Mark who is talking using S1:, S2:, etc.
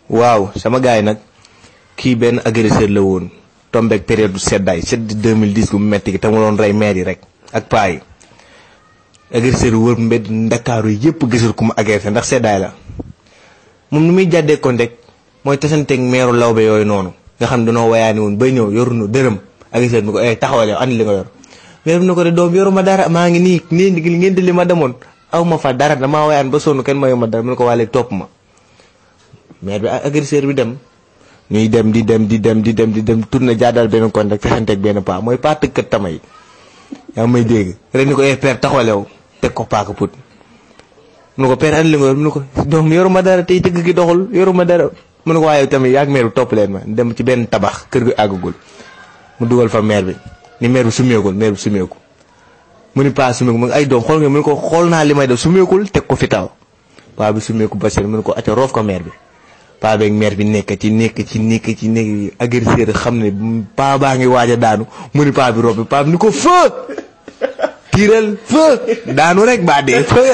S1: waaw sama gaay nag kii benn agresseur la woon tombeeg période du seddaay sedd 2010 gu metti gi te mu doon rey maire yi rek ak paa yi agresseur wër mbedd ndakaaru yépp gisul ku mu agressé ndax seddaay la moom nu muy jàddee kon rek mooy tasanteeg meeru lawbe yooyu noonu nga xam dañoo wayaani woon bay ñëw yorunu dërëm agresseur ni ko taxawal yow andi li nga yor maire bi na ko de doom yoruma dara maa ngi nii ngeen di li ma demoon aw ma fa dara damaa wayaan ba sonn kenn mayu ma dara mu ne ko waa léegi topp ma maire bi agresseur bi dem ñuy dem di dem tourné jaadal benn kon rek tasanteeg benn paa mooy paa tëkkat tama yi yaa may dégg rek ni ko père taxawalew teg ko paaka put mu ne ko père andi li nga yor mu ne ko doom yoruma dara tey tëgg gi doxul yoruma dara mu ne ko waaye tamit yaag maire bi topp leen ma dem ci benn tabax kër gi àggagul mu dugal fa maire bi ni maire bi sumeekul maire bi sumeeku mu ni paa sumeeku mu ne ay doom xool nga mu ne ko xool naa li may def sumeekul teg ko fi taw paa bi sumeeku basir mu ne ko acca roof ko maire bi paa beeg maire bi nekk ci agresseur xam ne paa baa ngi waaj a daanu mu ni paa bi roof bi paa bi ni ko feu tiiral feu daanu rek baa dee feu